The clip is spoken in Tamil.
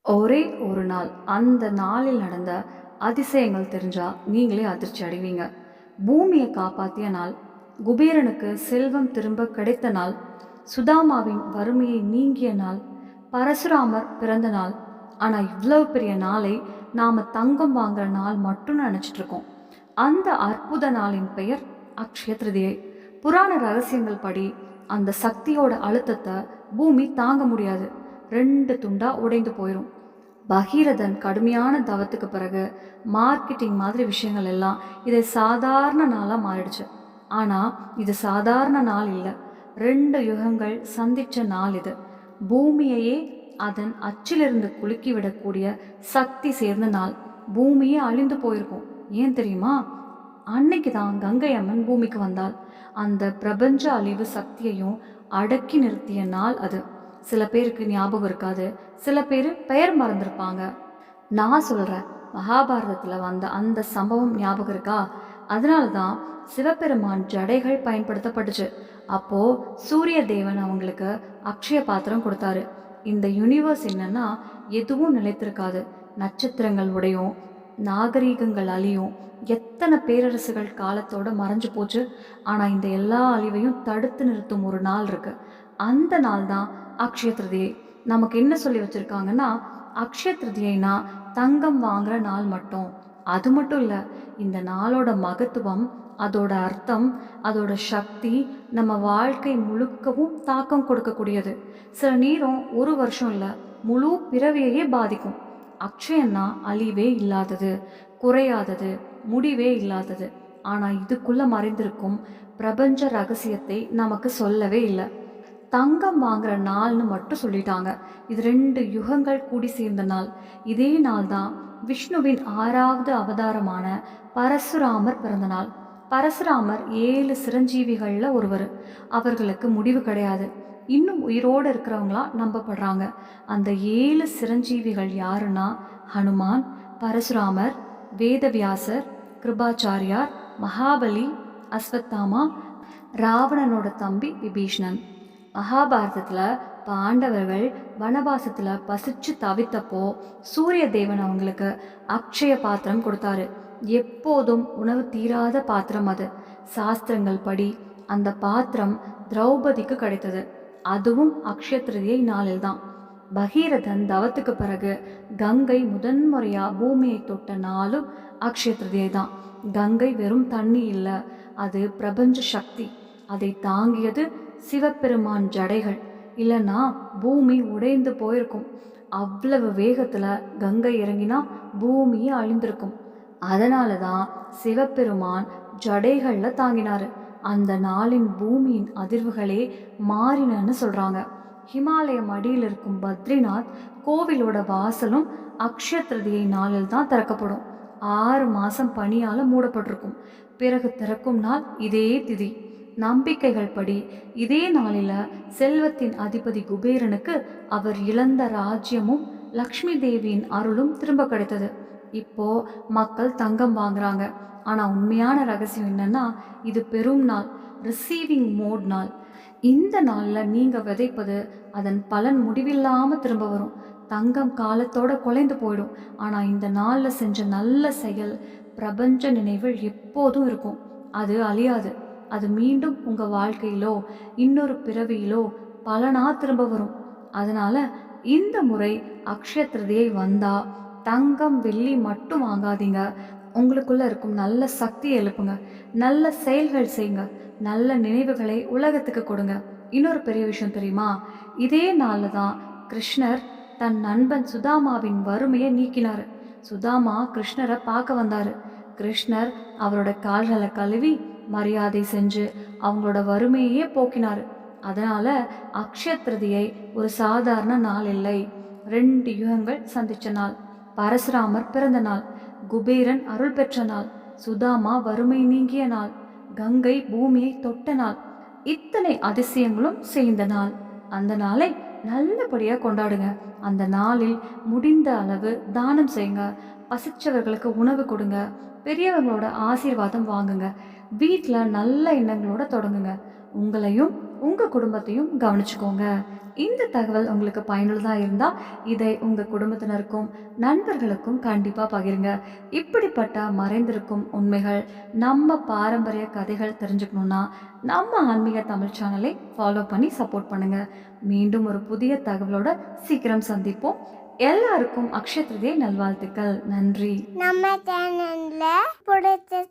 ஒரே ஒரு நாள், அந்த நாளில் நடந்த அதிசயங்கள் தெரிஞ்சா நீங்களே அதிர்ச்சி அடைவீங்க. பூமியை காப்பாத்திய நாள், குபேரனுக்கு செல்வம் திரும்ப கிடைத்த நாள், சுதாமாவின் வறுமையை நீங்கிய நாள், பரசுராமர் பிறந்த நாள். ஆனா இவ்வளவு பெரிய நாளை நாம தங்கம் வாங்குற நாள் மட்டும் நினைச்சிட்டு இருக்கோம். அந்த அற்புத நாளின் பெயர் அக்ஷய திருதியை. புராண ரகசியங்கள் படி அந்த சக்தியோட அழுத்தத்தை பூமி தாங்க முடியாது. 2 துண்டா உடைந்து போயிடும். பகீரதன் கடுமையான தவத்துக்கு பிறகு மார்க்கெட்டிங் மாதிரி விஷயங்கள் எல்லாம் இதை சாதாரண நாளாக மாறிடுச்சு. ஆனால் இது சாதாரண நாள் இல்லை. 2 யுகங்கள் சந்திச்ச நாள் இது. பூமியையே அதன் அச்சிலிருந்து குலுக்கி விடக்கூடிய சக்தி சேர்ந்த நாள். பூமியே அழிந்து போயிருக்கும். ஏன் தெரியுமா? அன்னைக்கு தான் கங்கை அம்மன் பூமிக்கு வந்தாள். அந்த பிரபஞ்ச அழிவு சக்தியையும் அடக்கி நிறுத்திய நாள் அது. சில பேருக்கு ஞாபகம் இருக்காது, சில பேர் பெயர் மறந்துருப்பாங்க. நான் சொல்கிறேன், மகாபாரதத்தில் வந்த அந்த சம்பவம் ஞாபகம் இருக்கா? அதனால தான் சிவபெருமான் ஜடைகள் பயன்படுத்தப்பட்டுச்சு. அப்போது சூரிய தேவன் அவங்களுக்கு அக்ஷய பாத்திரம் கொடுத்தாரு. இந்த யூனிவர்ஸ் என்னன்னா எதுவும் நிலைத்திருக்காது. நட்சத்திரங்கள் உடையும், நாகரீகங்கள் அழியும், எத்தனை பேரரசுகள் காலத்தோட மறைஞ்சு போச்சு. ஆனால் இந்த எல்லா அழிவையும் தடுத்து நிறுத்தும் ஒரு நாள் இருக்கு. அந்த நாள் தான் அக்ஷய திருதியை. நமக்கு என்ன சொல்லி வச்சிருக்காங்கன்னா, அக்ஷய திருதியைனா தங்கம் வாங்குற நாள் மட்டும். அது மட்டும் இல்லை, இந்த நாளோட மகத்துவம், அதோட அர்த்தம், அதோட சக்தி நம்ம வாழ்க்கை முழுக்கவும் தாக்கம் கொடுக்கக்கூடியது. சில நேரம் ஒரு வருஷம் இல்லை, முழு பிறவியையே பாதிக்கும். அக்ஷயன்னா அழிவே இல்லாதது, குறையாதது, முடிவே இல்லாதது. ஆனால் இதுக்குள்ள மறைந்திருக்கும் பிரபஞ்ச ரகசியத்தை நமக்கு சொல்லவே இல்லை. தங்கம் வாங்குற நாள்னு மட்டும் சொல்லிட்டாங்க. இது 2 யுகங்கள் கூடி சேர்ந்த நாள். இதே நாள் தான் விஷ்ணுவின் 6வது அவதாரமான பரசுராமர் பிறந்த நாள். பரசுராமர் 7 சிரஞ்சீவிகளில் ஒருவர். அவர்களுக்கு முடிவு கிடையாது. இன்னும் உயிரோடு இருக்கிறவங்களா நம்பப்படுறாங்க. அந்த 7 சிரஞ்சீவிகள் யாருன்னா ஹனுமான், பரசுராமர், வேதவியாசர், கிருபாச்சாரியார், மகாபலி, அஸ்வத்தாமா, ராவணனோட தம்பி விபீஷ்ணன். மகாபாரதத்தில் பாண்டவர்கள் வனவாசத்தில் பசிச்சு தவித்தப்போ சூரிய தேவன் அவங்களுக்கு அக்ஷய பாத்திரம் கொடுத்தாரு. எப்போதும் உணவு தீராத பாத்திரம் அது. சாஸ்திரங்கள் படி அந்த பாத்திரம் திரௌபதிக்கு கிடைத்தது. அதுவும் அக்ஷய திருதியை நாளில் தான். பகீரதன் தவத்துக்கு பிறகு கங்கை முதன்முறையா பூமியை தொட்ட நாளும் அக்ஷய திருதியை தான். கங்கை வெறும் தண்ணி இல்லை, அது பிரபஞ்ச சக்தி. அதை தாங்கியது சிவபெருமான் ஜடைகள். இல்லைன்னா பூமி உடைந்து போயிருக்கும். அவ்வளவு வேகத்தில் கங்கை இறங்கினா பூமியே அழிந்திருக்கும். அதனால தான் சிவபெருமான் ஜடைகளில் தாங்கினாரு. அந்த நாளின் பூமியின் அதிர்வுகளே மாறினன்னு சொல்கிறாங்க. ஹிமாலய மடியில் இருக்கும் பத்ரிநாத் கோவிலோட வாசலும் அக்ஷய திருதியை நாளில் தான் திறக்கப்படும். 6 மாதம் பனியால் மூடப்பட்டிருக்கும். பிறகு திறக்கும் நாள் இதே திதி. நம்பிக்கைகள் படி இதே நாளில் செல்வத்தின் அதிபதி குபேரனுக்கு அவர் இழந்த ராஜ்யமும் லக்ஷ்மி தேவியின் அருளும் திரும்ப கிடைத்தது. இப்போ மக்கள் தங்கம் வாங்குறாங்க. ஆனால் உண்மையான ரகசியம் என்னன்னா, இது பெரும் நாள், ரிசீவிங் மோட் நாள். இந்த நாளில் நீங்கள் விதைப்பது அதன் பலன் முடிவில்லாமல் திரும்ப வரும். தங்கம் காலத்தோட குலைந்து போயிடும். ஆனால் இந்த நாளில் செஞ்ச நல்ல செயல் பிரபஞ்ச நினைவில் எப்போதும் இருக்கும். அது அழியாது. அது மீண்டும் உங்கள் வாழ்க்கையிலோ இன்னொரு பிறவியிலோ பலனா திரும்ப வரும். அதனால இந்த முறை அக்ஷய திருதியை வந்தா தங்கம் வெள்ளி மட்டும் வாங்காதீங்க. உங்களுக்குள்ள இருக்கும் நல்ல சக்தியை எழுப்புங்க. நல்ல செயல்கள் செய்யுங்க. நல்ல நினைவுகளை உலகத்துக்கு கொடுங்க. இன்னொரு பெரிய விஷயம் தெரியுமா? இதே நாளில் தான் கிருஷ்ணர் தன் நண்பன் சுதாமாவின் வறுமையை நீக்கினார். சுதாமா கிருஷ்ணரை பார்க்க வந்தார். கிருஷ்ணர் அவரோட கால்களை கழுவி மரியாதை செஞ்சு அவங்களோட வறுமையே போக்கினார். அதனால அக்ஷய திருதியை ஒரு சாதாரண நாள் இல்லை. 2 யுகங்கள் சந்திச்ச நாள். பரசுராமர் பிறந்த நாள், குபேரன் அருள் பெற்ற நாள், சுதாமா வறுமை நீங்கிய நாள், கங்கை பூமியை தொட்ட நாள். இத்தனை அதிசயங்களும் சேர்ந்த நாள். அந்த நாளை நல்லபடியாக கொண்டாடுங்க. அந்த நாளில் முடிந்த அளவு தானம் செய்யுங்க. பசிச்சவர்களுக்கு உணவு கொடுங்க. பெரியவங்களோட ஆசீர்வாதம் வாங்குங்க. வீட்டில் நல்ல எண்ணங்களோட தொடங்குங்க. உங்களையும் உங்கள் குடும்பத்தையும் கவனிச்சுக்கோங்க. இந்த தகவல் உங்களுக்கு பயனுள்ளதாக இருந்தால் இதை உங்கள் குடும்பத்தினருக்கும் நண்பர்களுக்கும் கண்டிப்பாக பகிருங்க. இப்படிப்பட்ட மறைந்திருக்கும் உண்மைகள், நம்ம பாரம்பரிய கதைகள் தெரிஞ்சுக்கணுன்னா நம்ம ஆன்மீக தமிழ் சேனலை ஃபாலோ பண்ணி சப்போர்ட் பண்ணுங்கள். மீண்டும் ஒரு புதிய தகவலோட சீக்கிரம் சந்திப்போம். எல்லாருக்கும் அக்ஷய திருதியை நல்வாழ்த்துக்கள். நன்றி. நம்ம சேனல்ல பிடிச்ச